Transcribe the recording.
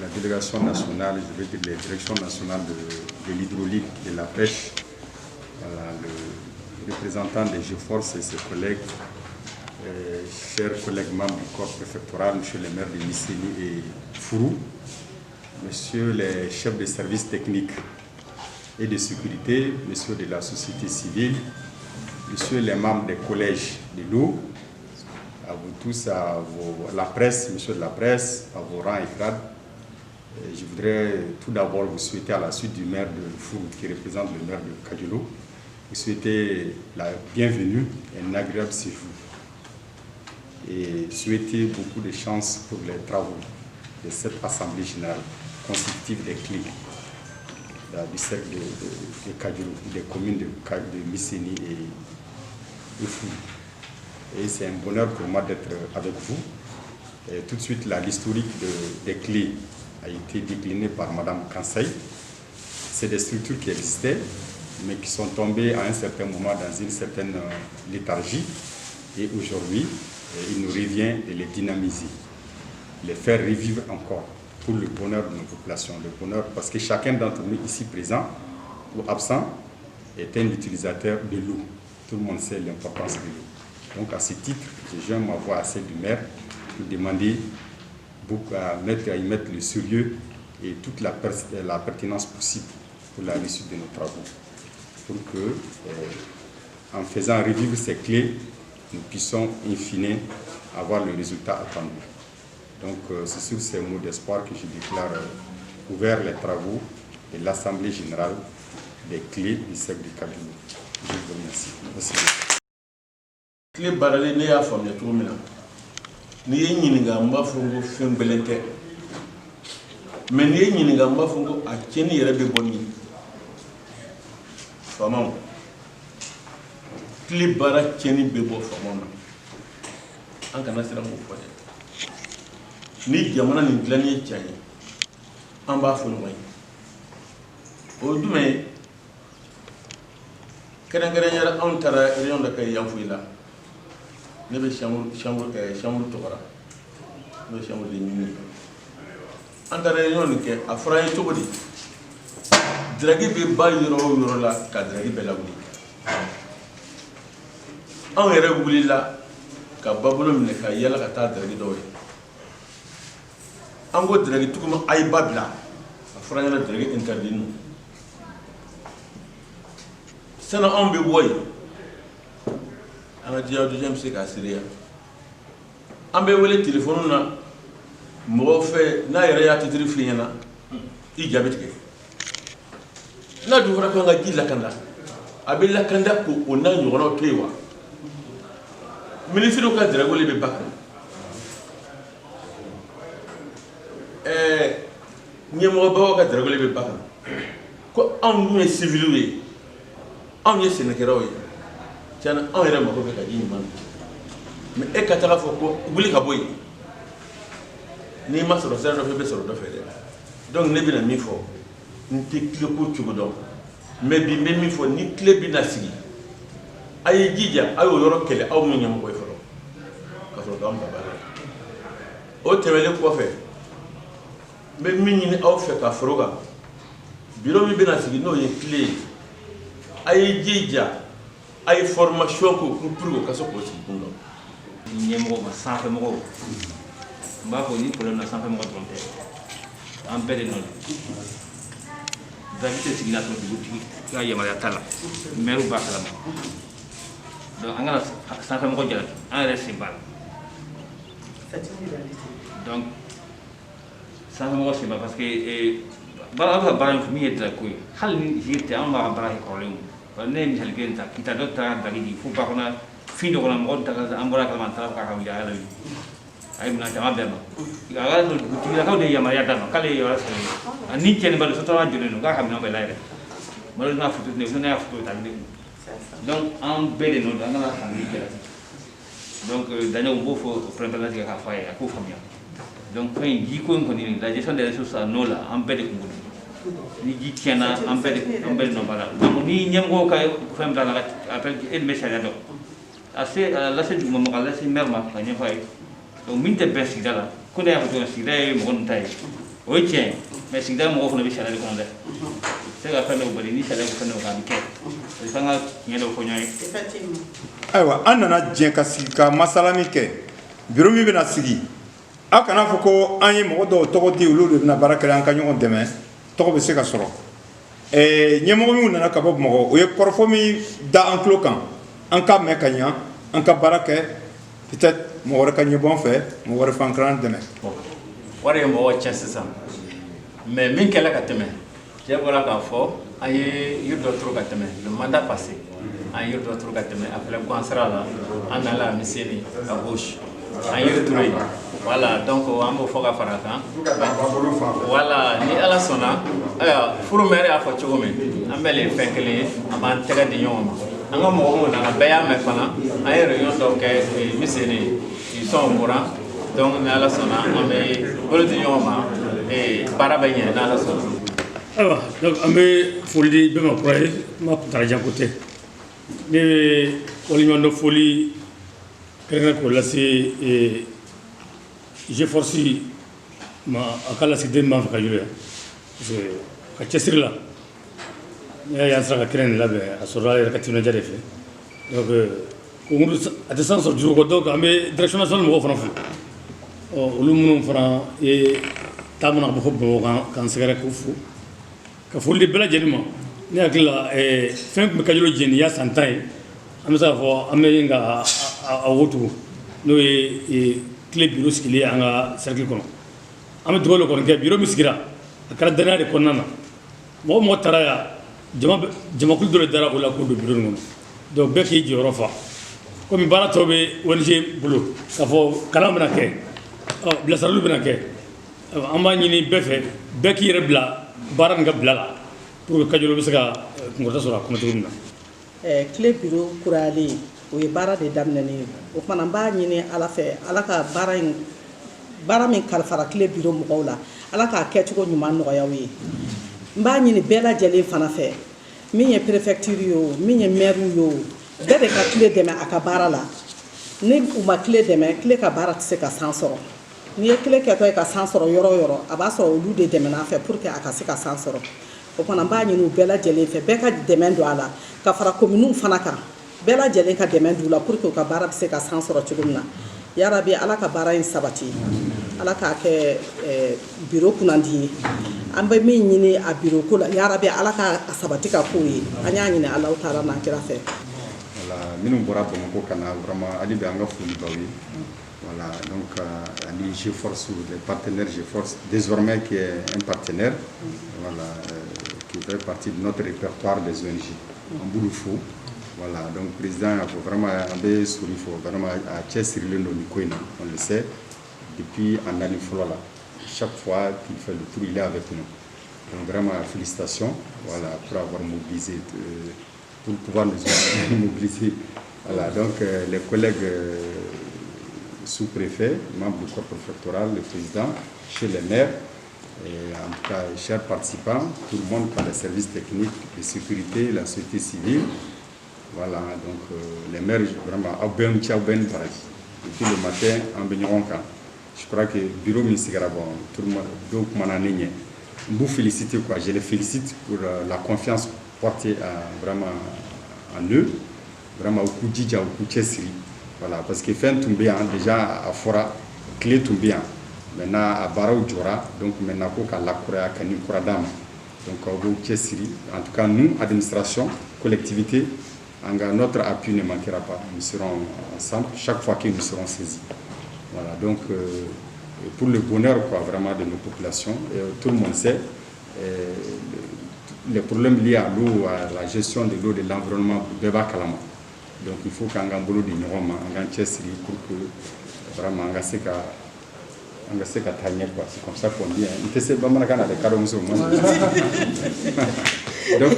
la délégation nationale, je veux dire les directions nationales de l'hydraulique et de la pêche, voilà, le représentant des GeForce et ses collègues, chers collègues membres du corps préfectoral, monsieur le maire de Misséni et Fourou, monsieur les chefs de services techniques et de sécurité, messieurs de la société civile, messieurs les membres des collèges de l'eau, à vous tous, à la presse, messieurs de la presse, à vos rangs et grades. Je voudrais tout d'abord vous souhaiter, à la suite du maire de Fourou qui représente le maire de Kadiolo, vous souhaiter la bienvenue et un agréable séjour. Et souhaiter beaucoup de chance pour les travaux de cette Assemblée générale constitutive des clés du cercle de Kadiolo, des communes de Misséni et Fourou. Et c'est un bonheur pour moi d'être avec vous. Et tout de suite, l'historique des clés a été déclinée par Mme Kansai. C'est des structures qui existaient, mais qui sont tombées à un certain moment dans une certaine léthargie. Et aujourd'hui, il nous revient de les dynamiser, les faire revivre encore pour le bonheur de nos populations. Le bonheur, parce que chacun d'entre nous ici présent ou absent est un utilisateur de l'eau. Tout le monde sait l'importance de l'eau. Donc à ce titre, je joins ma voix à celle du maire pour demander à y mettre le sérieux et toute la pertinence possible pour la réussite de nos travaux. Pour que, en faisant revivre ces clés, nous puissions in fine avoir le résultat attendu. Donc c'est sur ces mots d'espoir que je déclare ouvert les travaux de l'Assemblée générale des clés du cercle de Kadiolo. Je vous remercie. Merci. Clé barale ne y'a faamuya cogo min na n'i ye ɲininka n b'a fɔ ko fɛn gbɛlɛn tɛ mais n'i ye ɲininka n b'a fɔ ko a tiɲɛni yɛrɛ bɛ bɔ min faamaw clé baara tiɲɛni bɛ bɔ faamaw na an kana siran k'o fɔ dɛ ni jamana nin dilanni ye tiɲɛ ye an b'a fɔ ɲɔgɔn ye o ye jumɛn ye kɛrɛnkɛrɛnnenya anw taara réunion dɔ kɛ Yanfoyi la ne bɛ chambre tɔgɔra n'o ye chambre de minuit an taara réunion nin kɛ a fɔra an ye cogo di diragi bɛ ba yɔrɔ o yɔrɔ la ka diragi bɛɛ lawuli anw yɛrɛ wulila ka ba bolo minɛ ka yala ka taa diragi dɔw ye an ko diragi tigiw ma a ye ba bila a fɔra an ɲɛna diragi interdit ninnu sanni anw bɛ bɔ yen an ka diya deuxième bɛ se k'a sereya an bɛ wele téléphone na mɔgɔw fɛ n'a yɛrɛ y'a titiri f'i ɲɛna i jaabi tigɛ n'a dun fɔra k'an ka ji lakanda a bɛ lakanda ko o n'a ɲɔgɔnnaw to yen wa ministre ka diragoli bɛ ba kan ɲɛmɔgɔbaw ka diragoli bɛ ba kan ko anw dun ye civiliw ye anw ye sɛnɛkɛlaw ye tiɲɛna anw yɛrɛ mago bɛ ka ji ɲuman mais e ka taga fɔ ko wuli ka bɔ yen n'i ma sɔrɔ sira dɔ fɛ i bɛ sɔrɔ dɔ fɛ dɛ donc ne bɛna min fɔ n tɛ tile ko cogo dɔn mais bi n bɛ min fɔ ni tile bɛna sigi a ye jija a y'o yɔrɔ kɛlɛ aw min ɲɛmɔgɔ ye fɔlɔ ka sɔrɔ k'anw ka baara la o tɛmɛnen kɔfɛ n bɛ min ɲini aw fɛ ka fara o kan bureau min bɛna sigi n'o ye tile ye a ye jija a ye formation ko pour que o ka se k'o sigi kun dɔn. ɲɛmɔgɔ ma sanfɛmɔgɔw n b'a fɔ ni problème na sanfɛmɔgɔ dɔrɔn tɛ an bɛɛ de nɔ don direct sigila sɔrɔ dugutigi ka yamaruya t'a la maire b'a kalama donc an kana sanfɛmɔgɔ jalaki an yɛrɛ sen b'a la donc sanfɛmɔgɔ sen b'a parce que baara bɛ ka baara min ye dirako ye hali ni yiri tɛ an b'a ka baara kɛ kɔrɔlen o ne ye misali kelen ta kita dɔ taara dagi fo ba kɔnɔ fin dɔ kɔnɔ mɔgɔ daga an bɔra kalama an taara k'a ka wuli a yɛrɛ wuli a ye minɛ jama bɛɛ ma a ka dugutigilakaw de ye yamaruya d'a ma k'ale ye yɔrɔ sɛnɛ a ni cɛnniba don sotarama jɔlen don k'a ka minɛn bɛɛ layɛlɛ malheureusement photo tɛ ne y'a photo ta ne kun donc an bɛɛ de nɔ don an kana fankili jalaki donc daɲɛw b'o fɔ o pɛrɛn-pɛrɛn tigɛ k'a fɔ a ye a k'o faamuya donc fɛn in jiko in kɔni la gestion des ressources en eau la an bɛɛ de kun bolo ni ji tiɲɛna an bɛɛ de nɔ b'a la donc ni ɲɛmɔgɔw ka fɛn bila la appel e nin bɛ sariya dɔn a se lase duguma lase maire ma ka ɲɛfɔ a ye donc min tɛ bɛn sigida la ko ne y'a fɔ cogo sigida ye mɔgɔ ninnu ta ye o ye tiɲɛ mais sigida mɔgɔw fana bɛ sariya de kɔnɔ dɛ se ka fɛn dɔw bali ni sariya ko fɛn dɔw kan a bɛ kɛ o fɛn ka tiɲɛ dɔw fɔ ɲɔgɔn ye. ayiwa an nana jɛ ka sigi ka masala min kɛ bureau min bɛna sigi aw kana fɔ ko an ye mɔgɔ dɔw tɔgɔ di olu de bɛna baara kɛ an ka ɲɔgɔn dɛmɛ tɔgɔ bɛ se ka sɔrɔ ɲɛmɔgɔ minnu nana ka bɔ Bamakɔ o ye kɔrɔfɔ min da an tulo kan an ka mɛn ka ɲa an ka baara kɛ peut-être mɔgɔ wɛrɛ ka ɲɛbɔ an fɛ mɔgɔ wɛrɛ fana ka dɛmɛ. wari ye mɔgɔ cɛ sisan mais min kɛla ka tɛmɛ cɛ bɔra k'a fɔ an ye yiri dɔ turu ka tɛmɛ le mandat passé an ye yiri dɔ turu ka tɛmɛ après Guan sira la an nana Miseni à gauche an ye yiri turu yen voilà donc an b'o fɔ ka fara a kan voilà ni Ala sɔnna ayiwa furu mɛri y'a fɔ cogo min an bɛɛ le ye fɛn kelen ye an b'an tɛgɛ di ɲɔgɔn ma an ka mɔgɔ minnu nana bɛɛ y'a mɛn fana an ye réunion dɔw kɛ Miseni ils sont au courant donc ni Ala sɔnna an bɛ bolo di ɲɔgɔn ma baara bɛ ɲɛ ni Ala sɔnna. ayiwa donc an bɛ foli di bɛɛ ma kura ye n ma kuntala jan ko tɛ ne bɛ waleɲuman dɔ foli kɛrɛnkɛrɛn k'o lase GFORCE ma a ka lasigiden b'an fɛ ka juru yan parce que ka cɛsiri la ne y'a ye an sera ka kɛnɛ nin labɛn a sɔrɔla yɛrɛ ka timinadiya de fɛ donc concours a tɛ san sɔrɔ juru kɔ donc an bɛ direction nationale mɔgɔw fana fo olu minnu fana ye taa mana bɔ fɔ Bamakɔ k'an sɛgɛrɛ k'u fo ka foli di bɛɛ lajɛlen ma ne hakili la fɛn tun bɛ Kajolo jɛni ya san 10 ye an bɛ se k'a fɔ an bɛ yen ka a wotugu n'o ye tile bureau sigilen an ka cercle kɔnɔ an bɛ dugawu de kɔni kɛ bureau min sigira a kɛra danaya de kɔnɔna na mɔgɔ mɔgɔ taara yan jamakulu dɔ de dara o la k'o don bureau in kɔnɔ donc bɛɛ k'i jɔyɔrɔ fa komi baara tɔw bɛ ONG bolo k'a fɔ kalan bɛna kɛ bilasiraliw bɛna kɛ an b'a ɲini bɛɛ fɛ bɛɛ k'i yɛrɛ bila baara nin ka bila la pour que Kajolo bɛ se ka kunkɔrɔta sɔrɔ a kɔnɔ cogo min na. tile bureau kurayalen o ye baara de daminɛnen ye o kumana n b'a ɲini Ala fɛ Ala ka baara min kalifara tile bureau mɔgɔw la Ala k'a kɛcogo ɲuman nɔgɔya u ye n b'a ɲini bɛɛ lajɛlen fana fɛ min ye préfecture ye o min ye maire ye o bɛɛ de ka tile dɛmɛ a ka baara la ni u ma tile dɛmɛ tile ka baara tɛ se ka san sɔrɔ n'i ye tile kɛtɔ ye ka san sɔrɔ yɔrɔ o yɔrɔ a b'a sɔrɔ olu de dɛmɛna a fɛ pour que a ka se ka san sɔrɔ o kumana n b'a ɲini u bɛɛ lajɛlen fɛ bɛɛ ka dɛmɛ don a la ka fara communew fana kan bɛɛ lajɛlen ka dɛmɛ don u la pour que u ka baara bɛ se ka san sɔrɔ cogo min na yarabi Ala ka baara in sabati Ala k'a kɛ bureau kunnandi ye an bɛ min ɲini a bureau ko la yarabi Ala ka sabati ka k'o ye an y'a ɲini Alahu taala n'an kira fɛ. Voilà minnu bɔra Bamakɔ ka na vraiment hali bi an ka foli b'aw ye voilà donc ani GFORCE les partenaires GFORCE désormais qui est un partenaire voilà qui fait partie de notre répertoire des ONG an b'olu fo. Voilà, donc le président a vraiment un sourire, vraiment à Tchèsirilen on le sait, depuis en année là. Chaque fois qu'il fait le tour, il est avec nous. Donc vraiment félicitations, voilà, pour avoir mobilisé, pour pouvoir nous mobiliser. Voilà, donc les collègues sous-préfets, membres du corps préfectoral, le président, chez les maires, et en tout cas, chers participants, tout le monde par les services techniques de sécurité, la société civile. Voilà, donc les maires, vraiment, depuis le matin, en Benyoronka. Je crois que le bureau ministériel, tout le monde, donc, vous félicitez, quoi. Je les félicite pour la confiance portée vraiment en eux, vraiment au coup d'idja, au coup de chessiri. Voilà, parce que fin tombé déjà à Fora, clé tombé. Maintenant à Barao Djora, donc maintenant à la Korea, à Nikuradam. Donc au coup de chessiri. En tout cas, nous, administration, collectivité, notre appui ne manquera pas. Nous serons ensemble chaque fois que nous serons saisis. Voilà, donc pour le bonheur quoi, vraiment de nos populations, et tout le monde sait, les problèmes liés à l'eau, à la gestion de l'eau, de l'environnement, Beba Kalama. Donc il faut qu'un gambolo de Niroma, un ganchesri pour que vraiment un gaseka tanya quoi. C'est comme ça qu'on dit. Il te sait pas mal de caromso. Donc